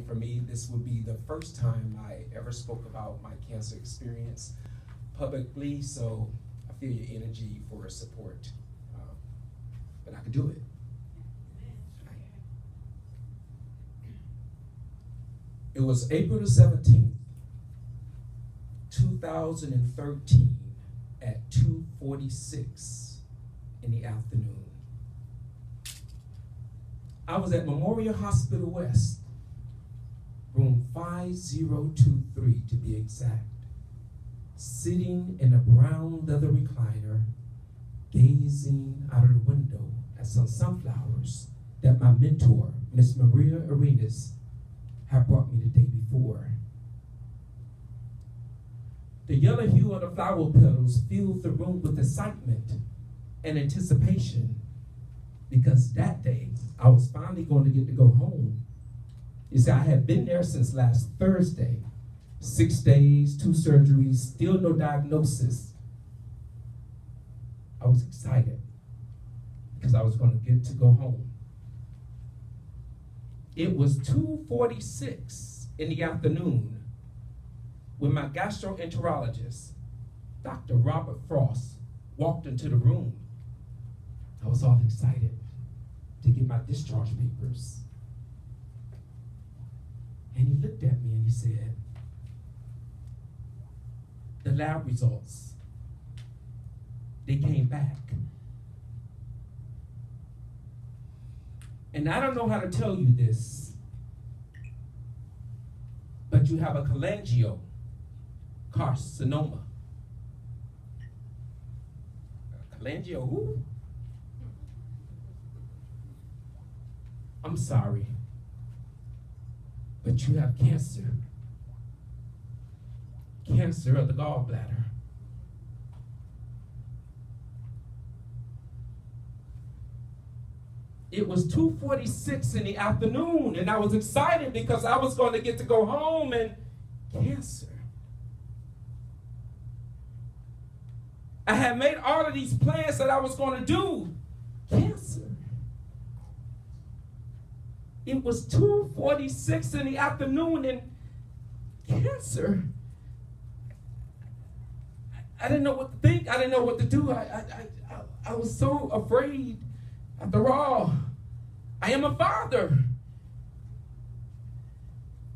for me. This would be the first time I ever spoke about my cancer experience publicly, so I feel your energy for support. But I could do it. It was April the 17th, 2013 at 2:46 in the afternoon. I was at Memorial Hospital West, room 5023 to be exact, sitting in a brown leather recliner, gazing out of the window at some sunflowers that my mentor, Miss Maria Arenas, had brought me the day before. The yellow hue of the flower petals filled the room with excitement and anticipation, because that day I was finally going to get to go home. You see, I had been there since last Thursday. 6 days, 2 surgeries, still no diagnosis. I was excited because I was going to get to go home. It was 2:46 in the afternoon when my gastroenterologist, Dr. Robert Frost, walked into the room. I was all excited to get my discharge papers. And he looked at me and he said, the lab results, they came back. And I don't know how to tell you this, but you have a cholangiocarcinoma. Cholangio who? I'm sorry, but you have cancer. Cancer of the gallbladder. It was 2:46 in the afternoon, and I was excited because I was going to get to go home, and cancer. I had made all of these plans that I was going to do. Cancer. It was 2:46 in the afternoon, and cancer. I didn't know what to think. I didn't know what to do. I was so afraid. After all, I am a father.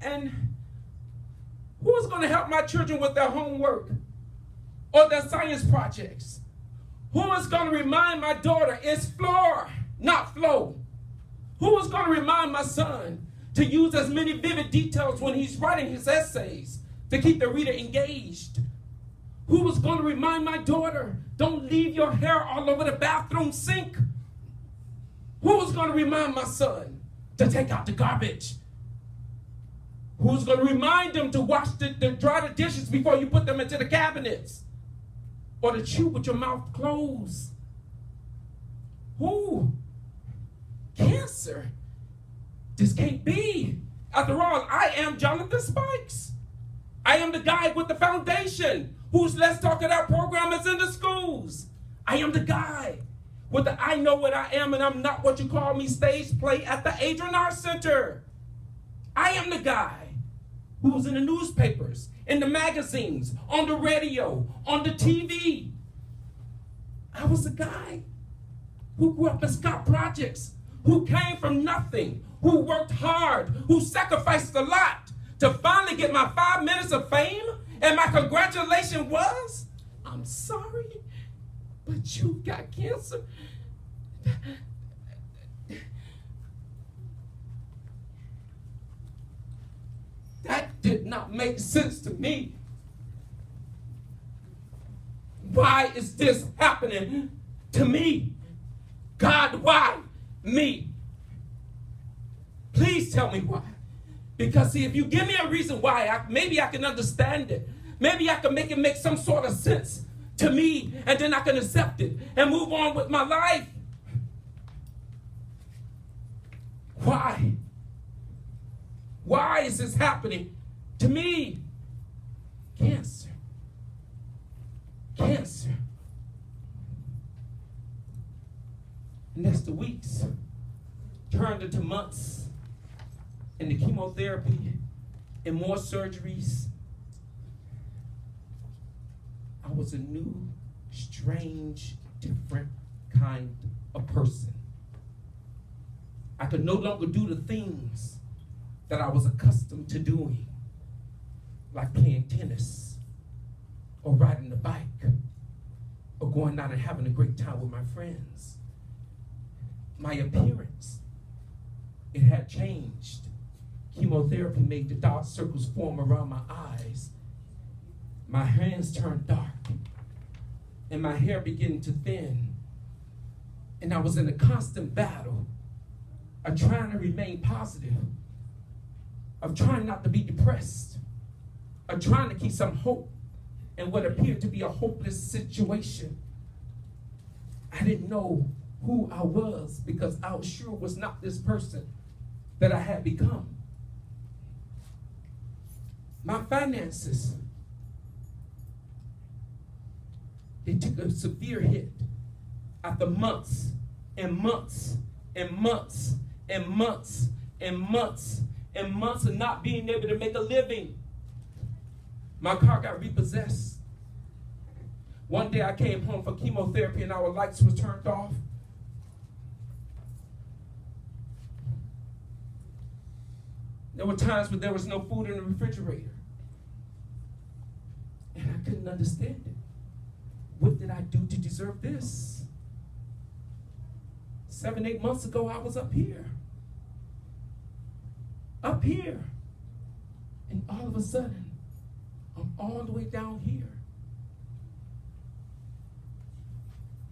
And who is going to help my children with their homework or their science projects? Who is going to remind my daughter it's floor, not flow? Who is going to remind my son to use as many vivid details when he's writing his essays to keep the reader engaged? Who is going to remind my daughter, don't leave your hair all over the bathroom sink? Who's going to remind my son to take out the garbage? Who's going to remind him to wash dry the dishes before you put them into the cabinets? Or to chew with your mouth closed? Who? Cancer. This can't be. After all, I am Jonathan Spikes. I am the guy with the foundation whose Let's Talk It Out program is in the schools. I am the guy with the I Know What I Am and I'm Not What You Call Me stage play at the Adrian R Center. I am the guy who was in the newspapers, in the magazines, on the radio, on the TV. I was the guy who grew up in Scott Projects, who came from nothing, who worked hard, who sacrificed a lot to finally get my 5 minutes of fame, and my congratulation was, I'm sorry, but you got cancer. That did not make sense to me. Why is this happening to me? God, why me? Please tell me why. Because see, if you give me a reason why, maybe I can understand it. Maybe I can make it make some sort of sense to me, and then I can accept it and move on with my life. Why? Why is this happening to me? Cancer. Cancer. And as the weeks turned into months, and the chemotherapy and more surgeries, I was a new, strange, different kind of person. I could no longer do the things that I was accustomed to doing, like playing tennis or riding the bike or going out and having a great time with my friends. My appearance, it had changed. Chemotherapy made the dark circles form around my eyes. My hands turned dark, and my hair began to thin. And I was in a constant battle of trying to remain positive, of trying not to be depressed, of trying to keep some hope in what appeared to be a hopeless situation. I didn't know who I was because I was sure was not this person that I had become. My finances, they took a severe hit after months and months and months and months and months and months of not being able to make a living. My car got repossessed. One day I came home for chemotherapy and our lights were turned off. There were times when there was no food in the refrigerator. And I couldn't understand it. What did I do to deserve this? 7, 8 months ago, I was up here. Up here. And all of a sudden, I'm all the way down here.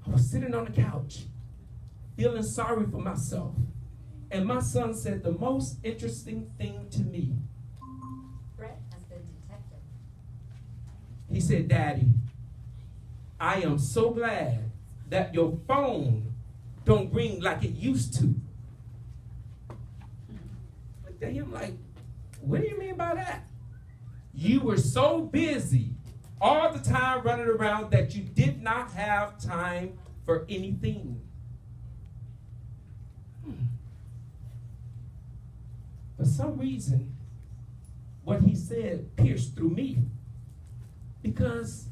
I was sitting on the couch, feeling sorry for myself. And my son said the most interesting thing to me. Brett has been detected. He said, "Daddy, I am so glad that your phone don't ring like it used to." But then I'm like, what do you mean by that? You were so busy all the time running around that you did not have time for anything. For some reason, what he said pierced through me, because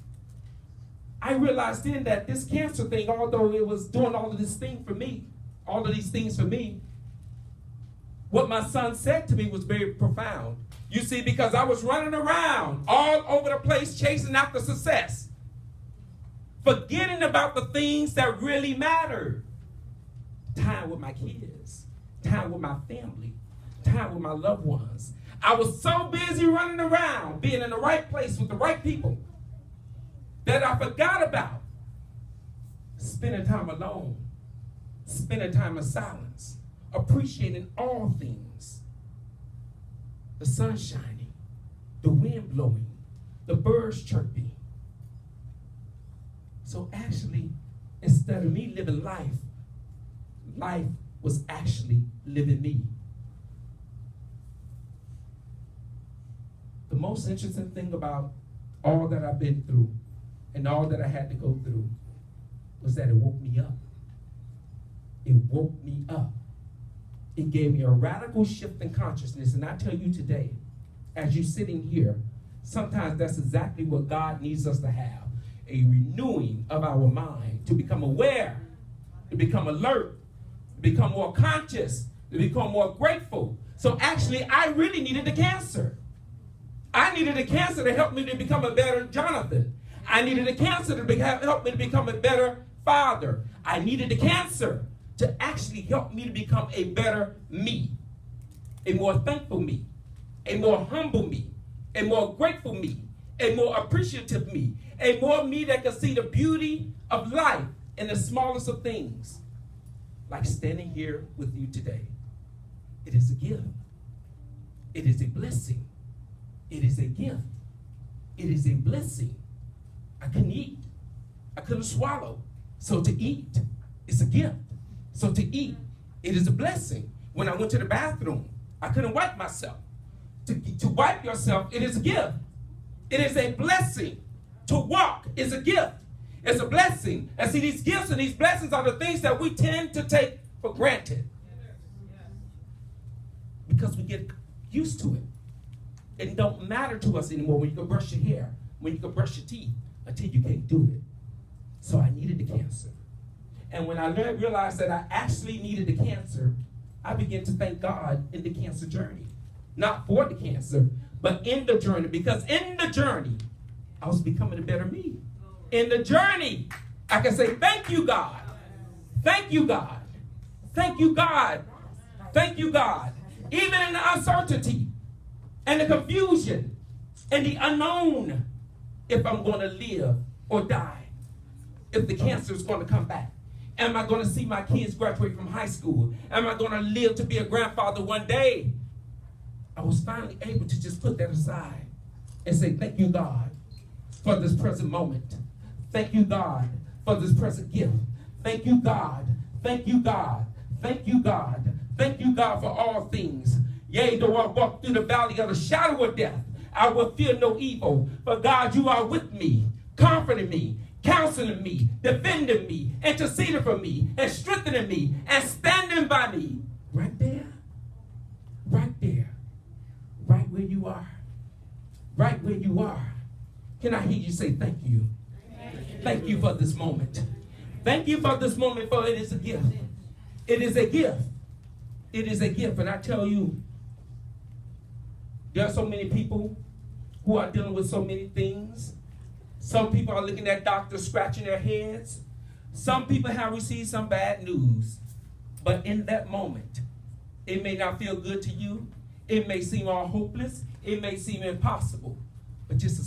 I realized then that this cancer thing, although it was doing all of these things for me, what my son said to me was very profound. You see, because I was running around all over the place chasing after success, forgetting about the things that really mattered. Time with my kids, time with my family, time with my loved ones. I was so busy running around, being in the right place with the right people, that I forgot about spending time alone, spending time in silence, appreciating all things. The sun shining, the wind blowing, the birds chirping. So actually, instead of me living life, life was actually living me. The most interesting thing about all that I've been through and all that I had to go through was that it woke me up. It woke me up. It gave me a radical shift in consciousness. And I tell you today, as you're sitting here, sometimes that's exactly what God needs us to have. A renewing of our mind, to become aware, to become alert, to become more conscious, to become more grateful. So actually, I really needed the cancer. I needed the cancer to help me to become a better Jonathan. I needed the cancer to help me to become a better father. I needed the cancer to actually help me to become a better me, a more thankful me, a more humble me, a more grateful me, a more appreciative me, a more me that can see the beauty of life in the smallest of things, like standing here with you today. It is a gift. It is a blessing. It is a gift. It is a blessing. I couldn't eat. I couldn't swallow. So to eat is a gift. So to eat, it is a blessing. When I went to the bathroom, I couldn't wipe myself. To wipe yourself, it is a gift. It is a blessing. To walk is a gift. It's a blessing. And see, these gifts and these blessings are the things that we tend to take for granted. Because we get used to it. It don't matter to us anymore when you can brush your hair, when you can brush your teeth, until you can't do it. So I needed the cancer. And when I realized that I actually needed the cancer, I began to thank God in the cancer journey. Not for the cancer, but in the journey. Because in the journey, I was becoming a better me. In the journey, I can say, thank you, God. Thank you, God. Thank you, God. Thank you, God. Even in the uncertainty and the confusion and the unknown, if I'm going to live or die, if the cancer is going to come back. Am I going to see my kids graduate from high school? Am I going to live to be a grandfather one day? I was finally able to just put that aside and say, thank you, God, for this present moment. Thank you, God, for this present gift. Thank you, God. Thank you, God. Thank you, God. Thank you, God, for all things. Yea, though I walk through the valley of the shadow of death, I will fear no evil. For God, you are with me, comforting me, counseling me, defending me, interceding for me, and strengthening me, and standing by me. Right there. Right there. Right where you are. Right where you are. Can I hear you say thank you? Thank you for this moment. Thank you for this moment, for it is a gift. It is a gift. It is a gift. And I tell you, there are so many people who are dealing with so many things. Some people are looking at doctors scratching their heads. Some people have received some bad news. But in that moment, it may not feel good to you. It may seem all hopeless. It may seem impossible. But just a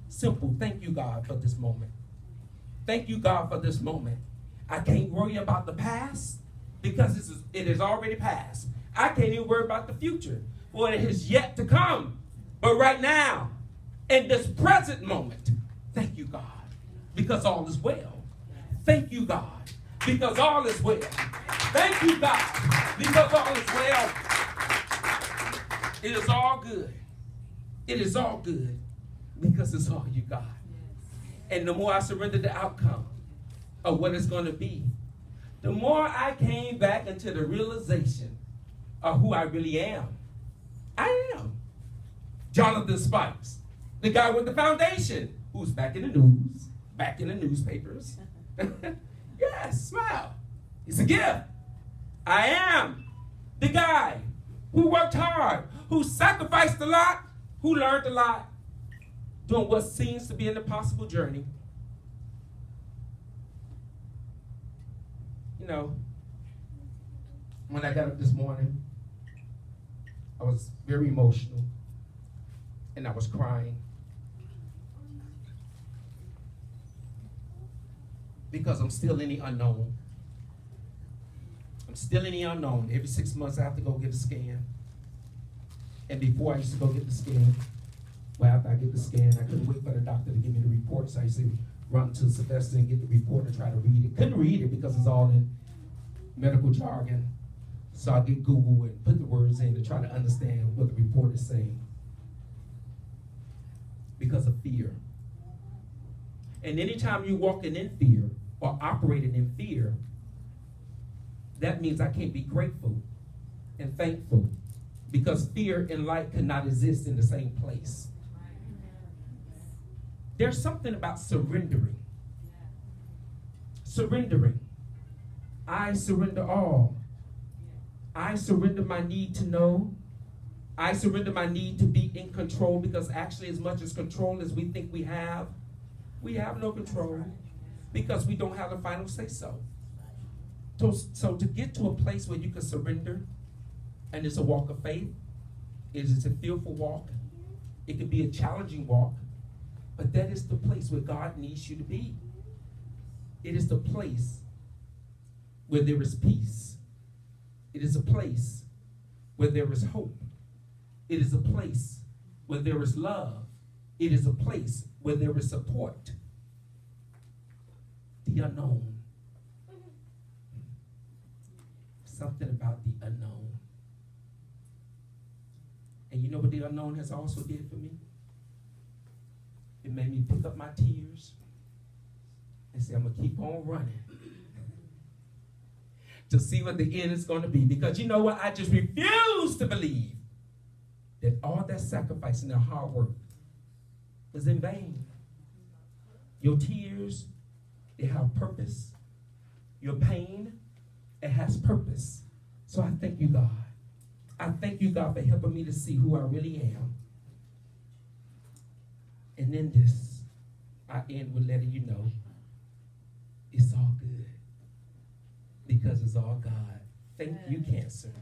simple thank you, God, for this moment. Thank you, God, for this moment. I can't worry about the past because it is already past. I can't even worry about the future, for it is yet to come. But right now, in this present moment, thank you, God, because all is well. Thank you, God, because all is well. Thank you, God, because all is well. It is all good. It is all good because it's all you got. And the more I surrender the outcome of what it's going to be, the more I came back into the realization of who I really am. I am Jonathan Spikes, the guy with the foundation, who's back in the news, back in the newspapers. Yes, smile. It's a gift. I am the guy who worked hard, who sacrificed a lot, who learned a lot, doing what seems to be an impossible journey. You know, when I got up this morning, I was very emotional, and I was crying. Because I'm still in the unknown. I'm still in the unknown. Every 6 months I have to go get a scan. And before I used to go get the scan, well, after I get the scan, I couldn't wait for the doctor to give me the report, so I used to run to Sylvester and get the report and try to read it. Couldn't read it because it's all in medical jargon. So I get Google and put the words in to try to understand what the report is saying. Because of fear. And anytime you're walking in fear or operating in fear, that means I can't be grateful and thankful, because fear and light cannot exist in the same place. There's something about surrendering. Surrendering. I surrender all. I surrender my need to know. I surrender my need to be in control, because actually, as much as control as we think we have no control, because we don't have the final say so. So to get to a place where you can surrender, and it's a walk of faith, it is a fearful walk, it can be a challenging walk, but that is the place where God needs you to be. It is the place where there is peace. It is a place where there is hope. It is a place where there is love. It is a place where there is support. The unknown. Something about the unknown. And you know what the unknown has also did for me? It made me pick up my tears and say, I'm going to keep on running to see what the end is going to be. Because you know what? I just refuse to believe that all that sacrifice and that hard work was in vain. Your tears, they have purpose. Your pain, it has purpose. So I thank you, God. I thank you, God, for helping me to see who I really am. And in this, I end with letting you know it's all good because it's all God. Thank you, cancer.